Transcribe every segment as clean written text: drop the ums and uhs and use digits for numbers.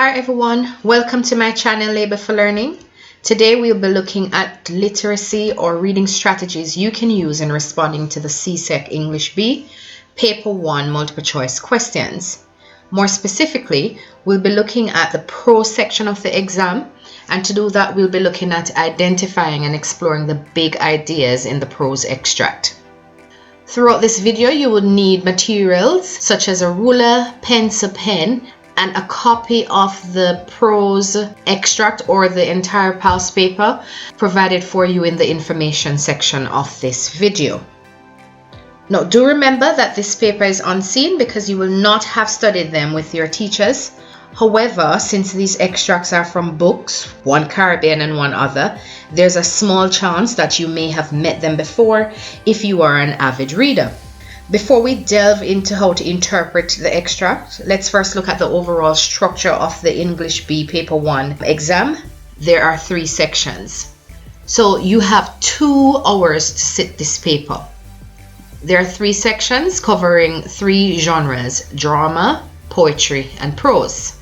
Hi everyone, welcome to my channel Labor for Learning. Today we'll be looking at literacy or reading strategies you can use in responding to the CSEC English B Paper 1 multiple choice questions. More specifically, we'll be looking at the prose section of the exam, and to do that we'll be looking at identifying and exploring the big ideas in the prose extract. Throughout this video you will need materials such as a ruler, pencil, pen, and a copy of the prose extract or the entire pulse paper provided for you in the information section of this video. Now do remember that this paper is unseen because you will not have studied them with your teachers. However, since these extracts are from books, one Caribbean and one other, there's a small chance that you may have met them before if you are an avid reader. Before we delve into how to interpret the extract, let's first look at the overall structure of the English B Paper 1 exam. There are 3 sections. So you have 2 hours to sit this paper. There are 3 sections covering 3 genres: drama, poetry, and prose.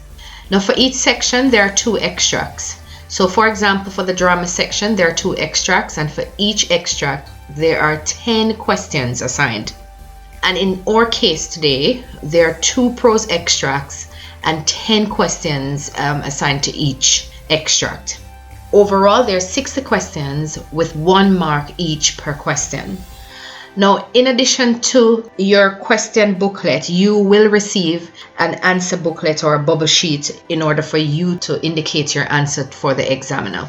Now for each section there are 2 extracts. So for example, for the drama section there are 2 extracts, and for each extract there are 10 questions assigned. And in our case today, there are 2 prose extracts and 10 questions assigned to each extract. Overall, there are 60 questions with 1 mark each per question. Now, in addition to your question booklet, you will receive an answer booklet or a bubble sheet in order for you to indicate your answer for the examiner.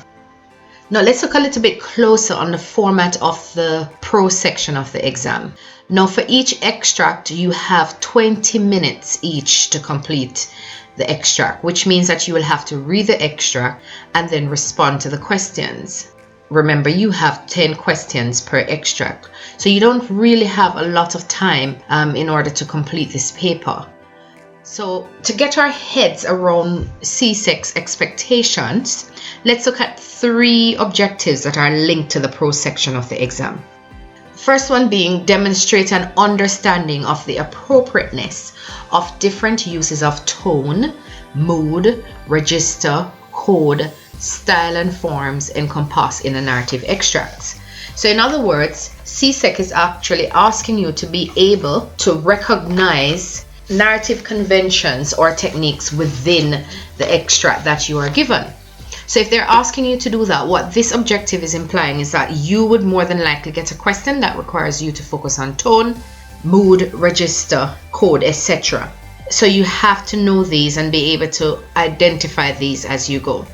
Now let's look a little bit closer on the format of the prose section of the exam. Now for each extract you have 20 minutes each to complete the extract, which means that you will have to read the extract and then respond to the questions. Remember, you have 10 questions per extract, so you don't really have a lot of time in order to complete this paper. So to get our heads around CSEC's expectations, let's look at 3 objectives that are linked to the prose section of the exam. First one being demonstrate an understanding of the appropriateness of different uses of tone, mood, register, code, style, and forms encompassed in a narrative extract. So in other words, CSEC is actually asking you to be able to recognize narrative conventions or techniques within the extract that you are given. So if they're asking you to do that, what this objective is implying is that you would more than likely get a question that requires you to focus on tone, mood, register, code, etc. So you have to know these and be able to identify these as you go.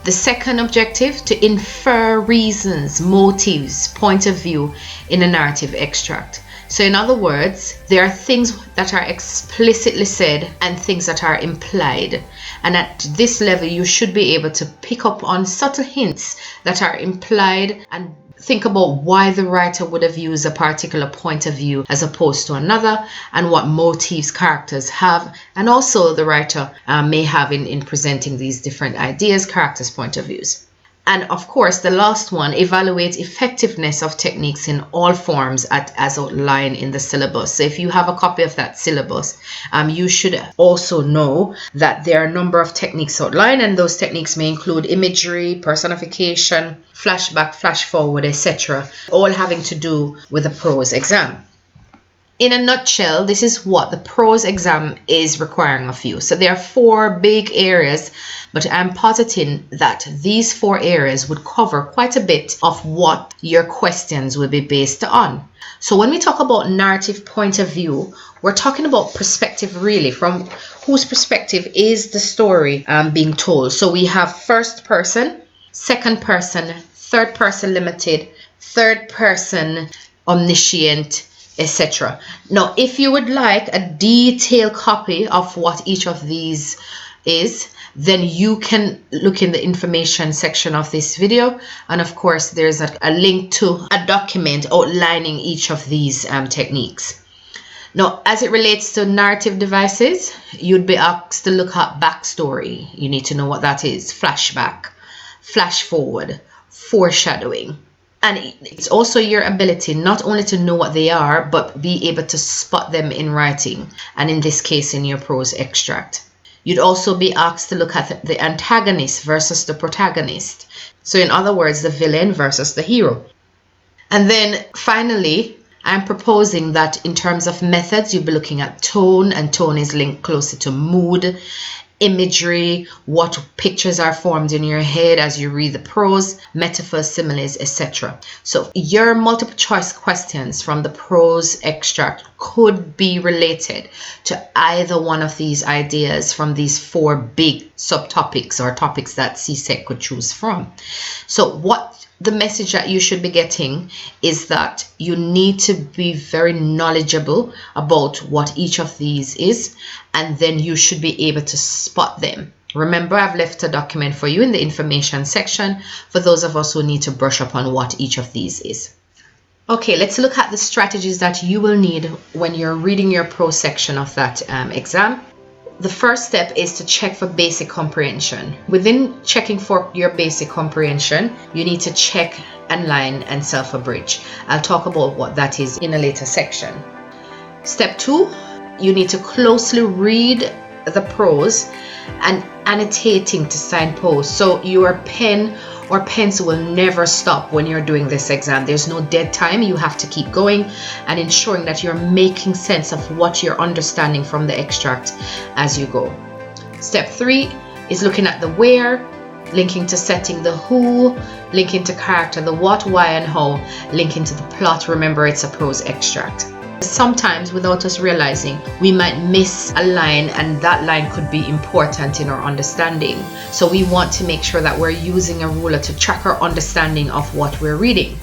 The second objective, to infer reasons, motives, point of view in a narrative extract. So in other words, there are things that are explicitly said and things that are implied. And at this level, you should be able to pick up on subtle hints that are implied and think about why the writer would have used a particular point of view as opposed to another, and what motives characters have, and also the writer may have in presenting these different ideas, characters' point of views. And of course, the last one, evaluate effectiveness of techniques in all forms as outlined in the syllabus. So if you have a copy of that syllabus, you should also know that there are a number of techniques outlined, and those techniques may include imagery, personification, flashback, flash forward, etc., all having to do with the prose exam. In a nutshell, this is what the prose exam is requiring of you. So there are 4 big areas, but I'm positing that these 4 areas would cover quite a bit of what your questions will be based on. So when we talk about narrative point of view, we're talking about perspective, really, from whose perspective is the story being told. So we have first person, second person, third person limited, third person omniscient, etc. Now, if you would like a detailed copy of what each of these is, then you can look in the information section of this video, and of course there's a link to a document outlining each of these techniques. Now, as it relates to narrative devices, you'd be asked to look at backstory. You need to know what that is: flashback, flash forward, foreshadowing. And it's also your ability not only to know what they are, but be able to spot them in writing, and in this case in your prose extract. You'd also be asked to look at the antagonist versus the protagonist. So in other words, the villain versus the hero. And then finally, I'm proposing that in terms of methods, you'll be looking at tone, and tone is linked closely to mood, imagery, what pictures are formed in your head as you read the prose, metaphors, similes, etc. So your multiple choice questions from the prose extract could be related to either one of these ideas from these 4 big subtopics or topics that CSEC could choose from. So what the message that you should be getting is that you need to be very knowledgeable about what each of these is, and then you should be able to spot them. Remember, I've left a document for you in the information section for those of us who need to brush up on what each of these is. Okay, let's look at the strategies that you will need when you're reading your prose section of that exam. The first step is to check for basic comprehension. Within checking for your basic comprehension, you need to check outline and self-abridge. I'll talk about what that is in a later section. Step 2, you need to closely read the prose and annotating to signpost. So your pen or pencil will never stop when you're doing this exam. There's no dead time. You have to keep going and ensuring that you're making sense of what you're understanding from the extract as you go. Step 3 is looking at the where, linking to setting the who, linking to character, the what, why, and how, linking to the plot. Remember, it's a prose extract. Sometimes, without us realizing, we might miss a line, and that line could be important in our understanding. So we want to make sure that we're using a ruler to track our understanding of what we're reading.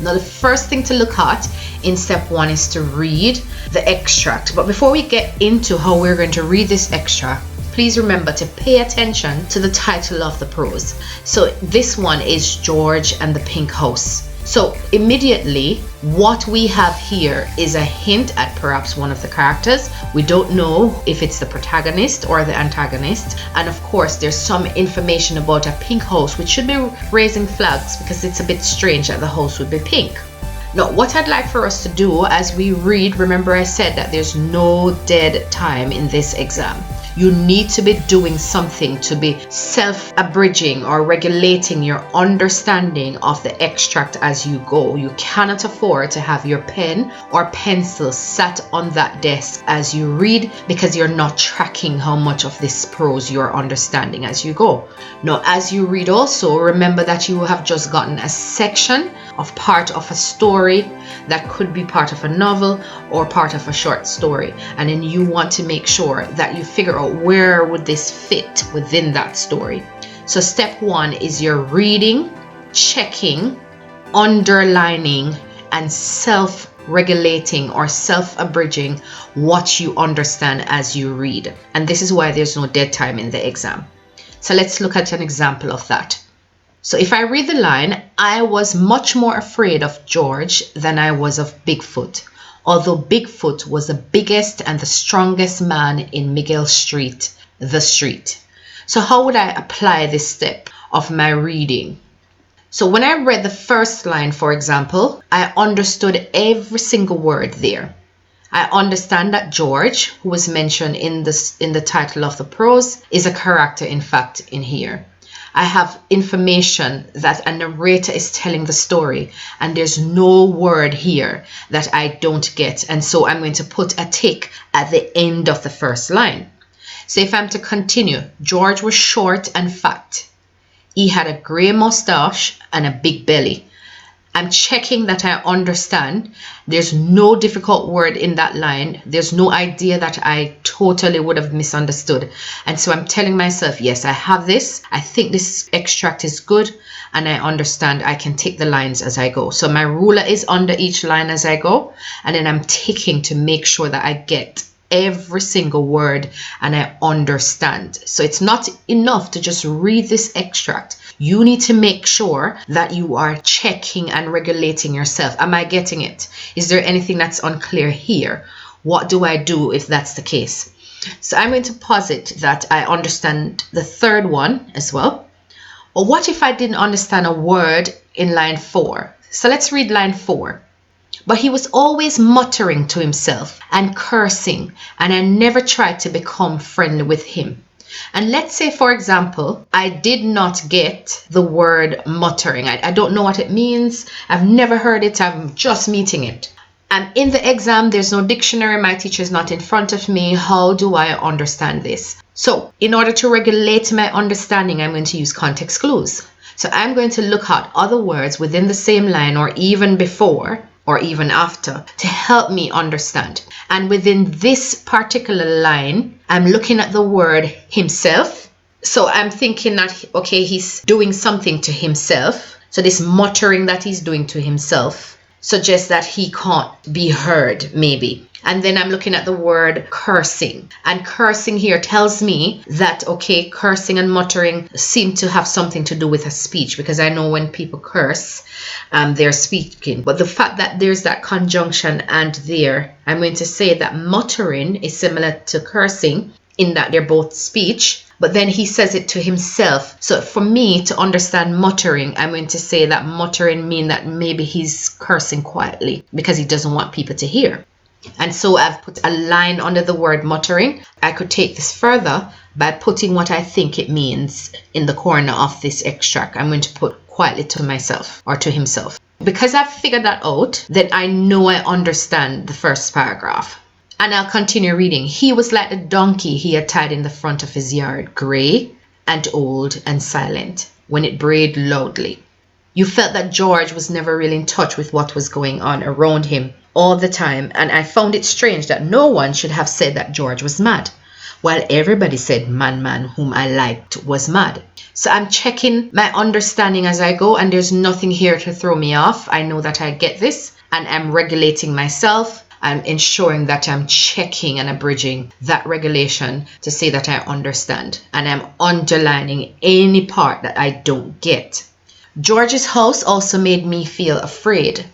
Now, the first thing to look at in step 1 is to read the extract. But before we get into how we're going to read this extract, please remember to pay attention to the title of the prose. So this one is George and the Pink House. So immediately what we have here is a hint at perhaps one of the characters. We don't know if it's the protagonist or the antagonist. And of course, there's some information about a pink house, which should be raising flags because it's a bit strange that the house would be pink. Now, what I'd like for us to do as we read, remember I said that there's no dead time in this exam. You need to be doing something to be self-abridging or regulating your understanding of the extract as you go. You cannot afford to have your pen or pencil sat on that desk as you read because you're not tracking how much of this prose you're understanding as you go. Now, as you read also, remember that you have just gotten a section of part of a story that could be part of a novel or part of a short story, and then you want to make sure that you figure out where would this fit within that story. So step 1 is your reading, checking, underlining, and self-regulating or self-abridging what you understand as you read. And this is why there's no dead time in the exam. So let's look at an example of that. So if I read the line, I was much more afraid of George than I was of Bigfoot, although Bigfoot was the biggest and the strongest man in Miguel Street, the street. So how would I apply this step of my reading? So when I read the first line, for example, I understood every single word there. I understand that George, who was mentioned in the title of the prose, is a character, in fact, in here. I have information that a narrator is telling the story, and there's no word here that I don't get. And so I'm going to put a tick at the end of the first line. So if I'm to continue, George was short and fat. He had a gray mustache and a big belly. I'm checking that I understand. There's no difficult word in that line. There's no idea that I totally would have misunderstood. And so I'm telling myself, yes, I have this. I think this extract is good and I understand. I can tick the lines as I go. So my ruler is under each line as I go. And then I'm ticking to make sure that I get every single word and I understand. So it's not enough to just read this extract. You need to make sure that you are checking and regulating yourself. Am I getting it? Is there anything that's unclear here? What do I do if that's the case? So I'm going to posit that I understand the third one as well. Or what if I didn't understand a word in line 4? So let's read line 4. But he was always muttering to himself and cursing, and I never tried to become friendly with him. And let's say, for example, I did not get the word muttering. I don't know what it means. I've never heard it. I'm just meeting it. And in the exam, there's no dictionary. My teacher is not in front of me. How do I understand this? So in order to regulate my understanding, I'm going to use context clues. So I'm going to look at other words within the same line or even before or even after to help me understand. And within this particular line, I'm looking at the word himself. So I'm thinking that, okay, he's doing something to himself. So this muttering that he's doing to himself suggests that he can't be heard, maybe. And then I'm looking at the word cursing. And cursing here tells me that, okay, cursing and muttering seem to have something to do with a speech, because I know when people curse, they're speaking. But the fact that there's that conjunction and there, I'm going to say that muttering is similar to cursing in that they're both speech. But then he says it to himself. So for me to understand muttering, I'm going to say that muttering means that maybe he's cursing quietly because he doesn't want people to hear. And so I've put a line under the word muttering. I could take this further by putting what I think it means in the corner of this extract. I'm going to put quietly to myself or to himself. Because I've figured that out, then I know I understand the first paragraph. And I'll continue reading. He was like the donkey he had tied in the front of his yard, grey and old and silent, when it brayed loudly. You felt that George was never really in touch with what was going on around him all the time, and I found it strange that no one should have said that George was mad, while everybody said man whom I liked was mad. So I'm checking my understanding as I go, and there's nothing here to throw me off. I know that I get this, and I'm regulating myself. I'm ensuring that I'm checking and abridging that regulation to say that I understand, and I'm underlining any part that I don't get. George's house also made me feel afraid.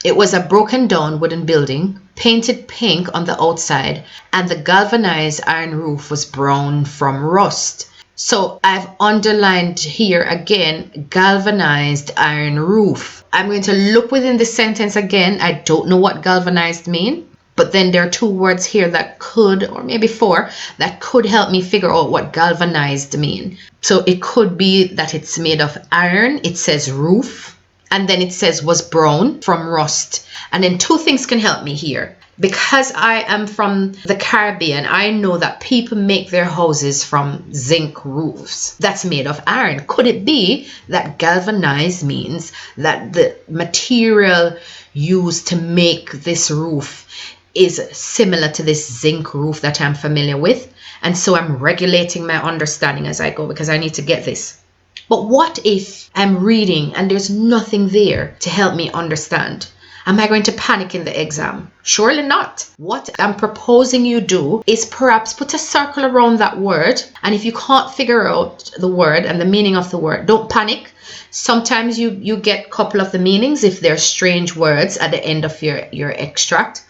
It was a broken down wooden building, painted pink on the outside, and the galvanized iron roof was brown from rust. So I've underlined here again, galvanized iron roof. I'm going to look within the sentence again. I don't know what galvanized mean, but then there are two words here that could, or maybe four, that could help me figure out what galvanized mean. So it could be that it's made of iron. It says roof, and then it says was brown from rust. And then two things can help me here. Because I am from the Caribbean, I know that people make their houses from zinc roofs that's made of iron. Could it be that galvanized means that the material used to make this roof is similar to this zinc roof that I'm familiar with? And so I'm regulating my understanding as I go because I need to get this. But what if I'm reading and there's nothing there to help me understand? Am I going to panic in the exam? Surely not. What I'm proposing you do is perhaps put a circle around that word. And if you can't figure out the word and the meaning of the word, don't panic. Sometimes you get a couple of the meanings if they're strange words at the end of your extract.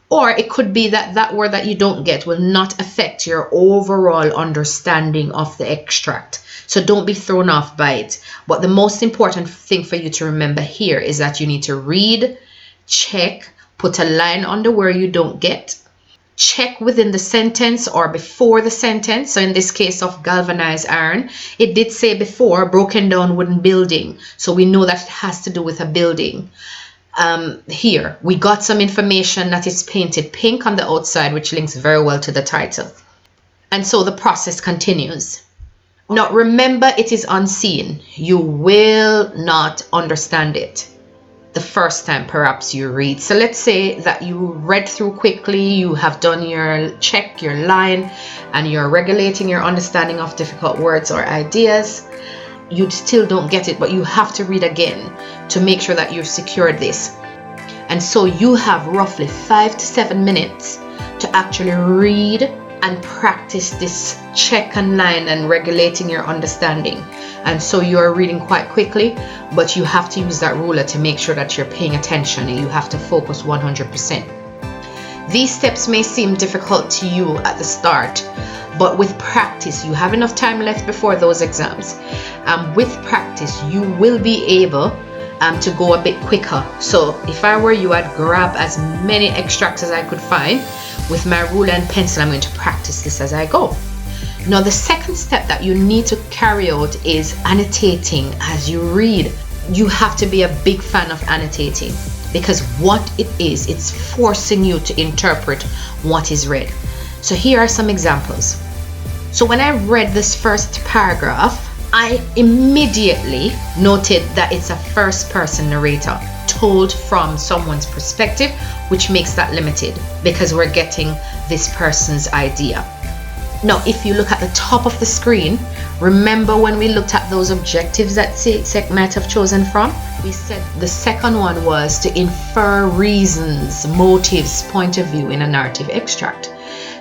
Or it could be that that word that you don't get will not affect your overall understanding of the extract. So don't be thrown off by it. But the most important thing for you to remember here is that you need to read, check, put a line under where you don't get, check within the sentence or before the sentence. So in this case of galvanized iron, it did say before broken down wooden building. So we know that it has to do with a building. Here we got some information that is painted pink on the outside, which links very well to the title. And so the process continues. Now remember, it is unseen. You will not understand it the first time perhaps you read. So let's say that you read through quickly, you have done your check, your line, and you're regulating your understanding of difficult words or ideas. You still don't get it, but you have to read again to make sure that you've secured this. And so you have roughly 5 to 7 minutes to actually read and practice this check and line and regulating your understanding. And so you're reading quite quickly, but you have to use that ruler to make sure that you're paying attention and you have to focus 100%. These steps may seem difficult to you at the start, but with practice, you have enough time left before those exams. With practice, you will be able to go a bit quicker. So if I were you, I'd grab as many extracts as I could find. With my ruler and pencil, I'm going to practice this as I go. Now, the second step that you need to carry out is annotating as you read. You have to be a big fan of annotating, because what it is, it's forcing you to interpret what is read. So here are some examples. So when I read this first paragraph, I immediately noted that it's a first person narrator told from someone's perspective, which makes that limited because we're getting this person's idea. Now, if you look at the top of the screen, remember when we looked at those objectives that CSEC might have chosen from? We said the second one was to infer reasons, motives, point of view in a narrative extract.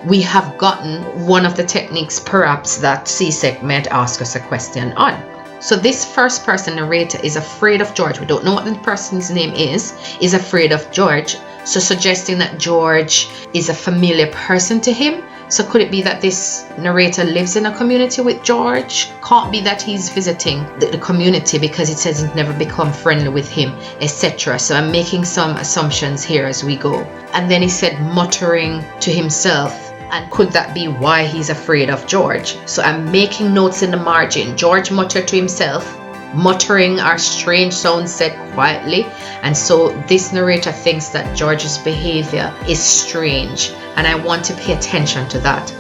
We have gotten one of the techniques perhaps that CSEC might ask us a question on. So this first person narrator is afraid of George. We don't know what the person's name is afraid of George. So suggesting that George is a familiar person to him. So could it be that this narrator lives in a community with George? Can't be that he's visiting the community because it says he's never become friendly with him, etc. So I'm making some assumptions here as we go. And then he said muttering to himself. And could that be why he's afraid of George? So I'm making notes in the margin. George muttered to himself. Muttering are strange sounds said quietly, and so this narrator thinks that George's behavior is strange, and I want to pay attention to that.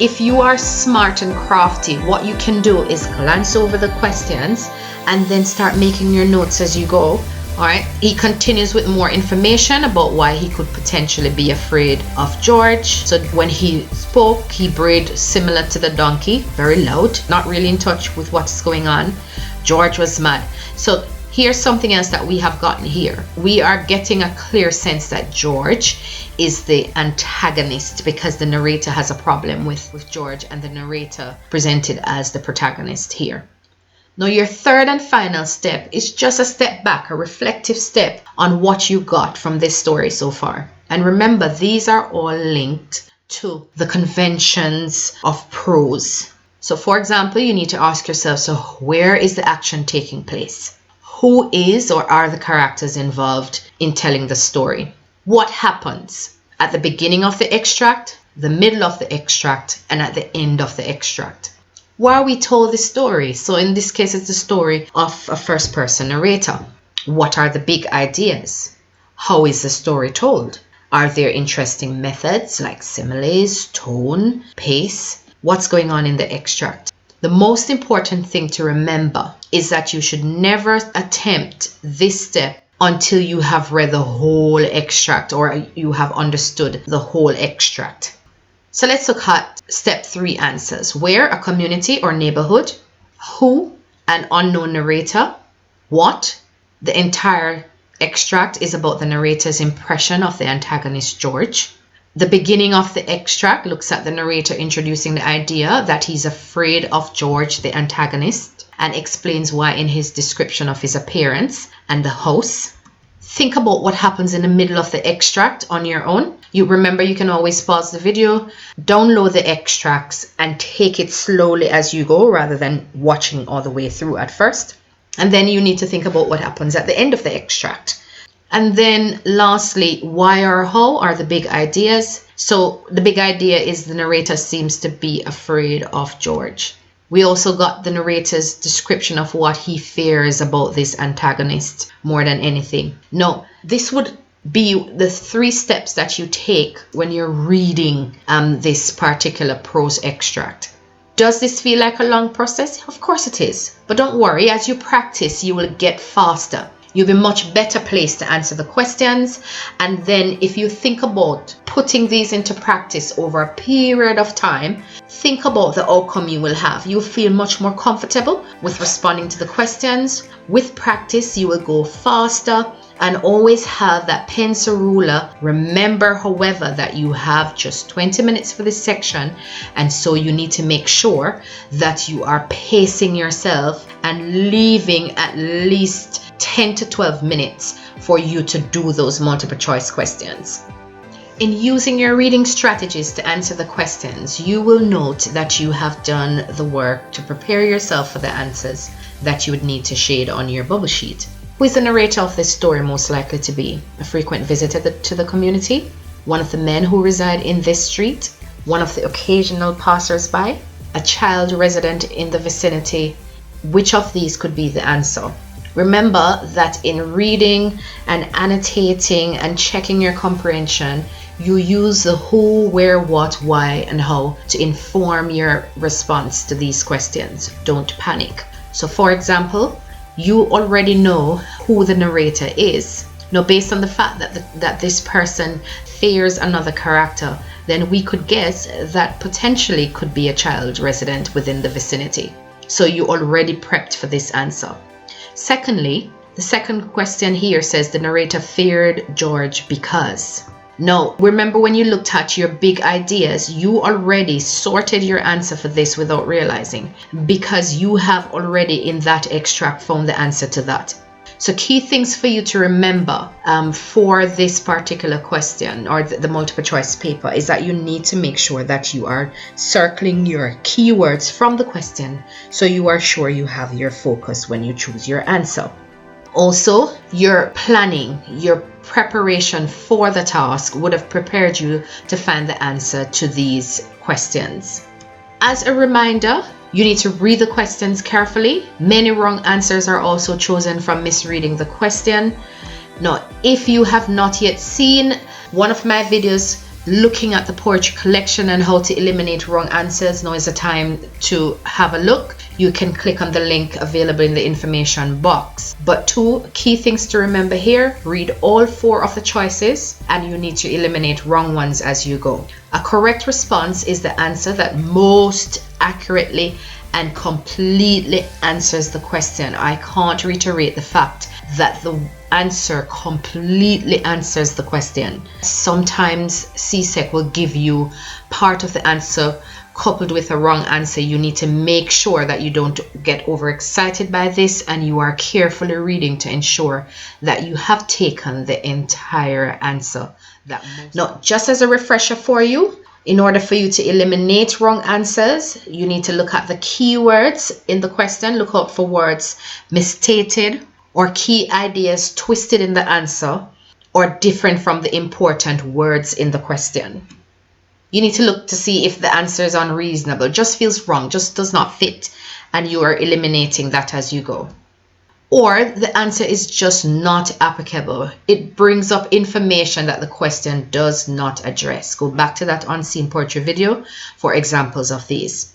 If you are smart and crafty, what you can do is glance over the questions and then start making your notes as you go. Alright, he continues with more information about why he could potentially be afraid of George. So when he spoke, he brayed similar to the donkey, very loud, not really in touch with what's going on. George was mad. So here's something else that we have gotten here. We are getting a clear sense that George is the antagonist because the narrator has a problem with George, and the narrator presented as the protagonist here. Now, your third and final step is just a step back, a reflective step on what you got from this story so far. And remember, these are all linked to the conventions of prose. So, for example, you need to ask yourself, so where is the action taking place? Who is or are the characters involved in telling the story? What happens at the beginning of the extract, the middle of the extract, and at the end of the extract? Why are we told the story? So in this case, it's the story of a first person narrator. What are the big ideas? How is the story told? Are there interesting methods like similes, tone, pace? What's going on in the extract? The most important thing to remember is that you should never attempt this step until you have read the whole extract or you have understood the whole extract. So let's look at step 3 answers. Where, a community or neighborhood. Who, an unknown narrator. What, the entire extract is about the narrator's impression of the antagonist George. The beginning of the extract looks at the narrator introducing the idea that he's afraid of George, the antagonist, and explains why in his description of his appearance and the house. Think about what happens in the middle of the extract on your own. You remember, you can always pause the video, download the extracts, and take it slowly as you go rather than watching all the way through at first. And then you need to think about what happens at the end of the extract. And then lastly, why or how are the big ideas. So the big idea is the narrator seems to be afraid of George. We also got the narrator's description of what he fears about this antagonist more than anything. Now, this would be the 3 steps that you take when you're reading this particular prose extract. Does this feel like a long process? Of course it is. But don't worry, as you practice, you will get faster. You'll be much better placed to answer the questions. And then if you think about putting these into practice over a period of time, think about the outcome you will have. You'll feel much more comfortable with responding to the questions. With practice, you will go faster and always have that pencil ruler. Remember, however, that you have just 20 minutes for this section. And so you need to make sure that you are pacing yourself and leaving at least 10 to 12 minutes for you to do those multiple choice questions. In using your reading strategies to answer the questions, you will note that you have done the work to prepare yourself for the answers that you would need to shade on your bubble sheet. Who is the narrator of this story most likely to be? A frequent visitor to the community? One of the men who reside in this street? One of the occasional passers-by? a child resident in the vicinity, which of these could be the answer? Remember that in reading and annotating and checking your comprehension, you use the who, where, what, why, and how to inform your response to these questions. Don't panic. So for example, you already know who the narrator is. Now, based on the fact that this person fears another character, then we could guess that potentially could be a child resident within the vicinity. So you already prepped for this answer. Secondly, the second question here says the narrator feared George because. Now, remember when you looked at your big ideas, you already sorted your answer for this without realizing, because you have already in that extract found the answer to that. So key things for you to remember for this particular question or the multiple choice paper is that you need to make sure that you are circling your keywords from the question so you are sure you have your focus when you choose your answer. Also, your planning, your preparation for the task would have prepared you to find the answer to these questions. As a reminder, you need to read the questions carefully. Many wrong answers are also chosen from misreading the question. Now, if you have not yet seen one of my videos looking at the poetry collection and how to eliminate wrong answers, now is the time to have a look. You can click on the link available in the information box. But 2 key things to remember here: read all 4 of the choices and you need to eliminate wrong ones as you go. A correct response is the answer that most accurately and completely answers the question. I can't reiterate the fact that the answer completely answers the question. Sometimes CSEC will give you part of the answer coupled with a wrong answer. You need to make sure that you don't get overexcited by this and you are carefully reading to ensure that you have taken the entire answer. Now, just as a refresher for you, in order for you to eliminate wrong answers, you need to look at the keywords in the question. Look out for words misstated or key ideas twisted in the answer or different from the important words in the question. You need to look to see if the answer is unreasonable, just feels wrong, just does not fit, and you are eliminating that as you go. Or the answer is just not applicable. It brings up information that the question does not address. Go back to that unseen poetry video for examples of these.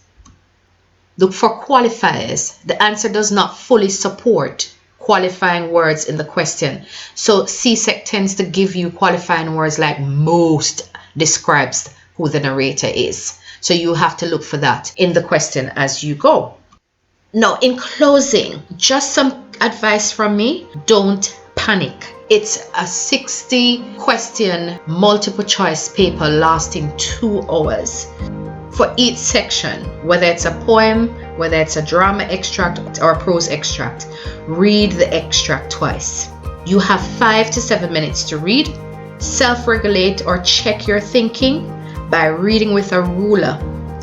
Look for qualifiers. The answer does not fully support qualifying words in the question. So CSEC tends to give you qualifying words like most describes who the narrator is. So you have to look for that in the question as you go. Now, in closing, just some advice from me: don't panic. It's a 60 question multiple choice paper lasting 2 hours. For each section, whether it's a poem, whether it's a drama extract or a prose extract, read the extract twice. You have 5 to 7 minutes to read. Self-regulate or check your thinking by reading with a ruler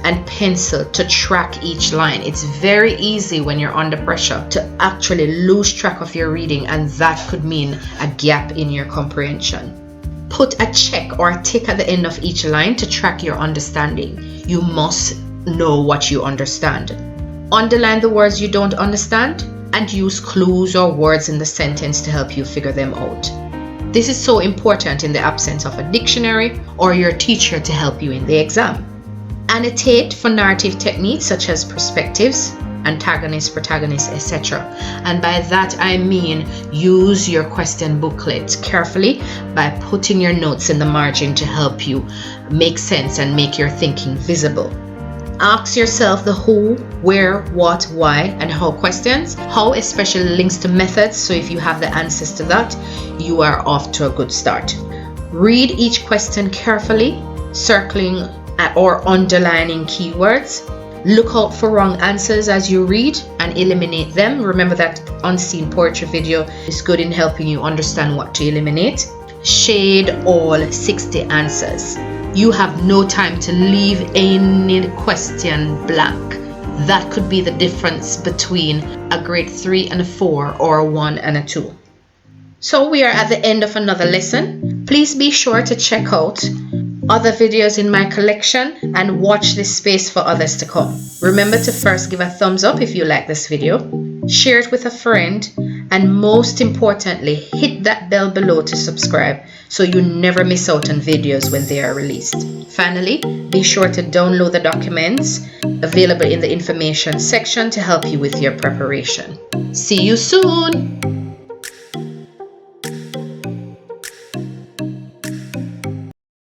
and pencil to track each line. It's very easy when you're under pressure to actually lose track of your reading, and that could mean a gap in your comprehension. Put a check or a tick at the end of each line to track your understanding. You must know what you understand. Underline the words you don't understand and use clues or words in the sentence to help you figure them out. This is so important in the absence of a dictionary or your teacher to help you in the exam. Annotate for narrative techniques such as perspectives, antagonist, protagonist, etc. And by that I mean use your question booklet carefully by putting your notes in the margin to help you make sense and make your thinking visible. Ask yourself the who, where, what, why, and how questions. How especially links to methods, so if you have the answers to that, you are off to a good start. Read each question carefully, circling or underlining keywords. Look out for wrong answers as you read and eliminate them. Remember that unseen poetry video is good in helping you understand what to eliminate. Shade all 60 answers. You have no time to leave any question blank. That could be the difference between a grade 3 and a 4 or a 1 and a 2. So we are at the end of another lesson. Please be sure to check out other videos in my collection and watch this space for others to come. Remember to first give a thumbs up if you like this video, share it with a friend, and most importantly, hit that bell below to subscribe so you never miss out on videos when they are released. Finally, be sure to download the documents available in the information section to help you with your preparation. See you soon!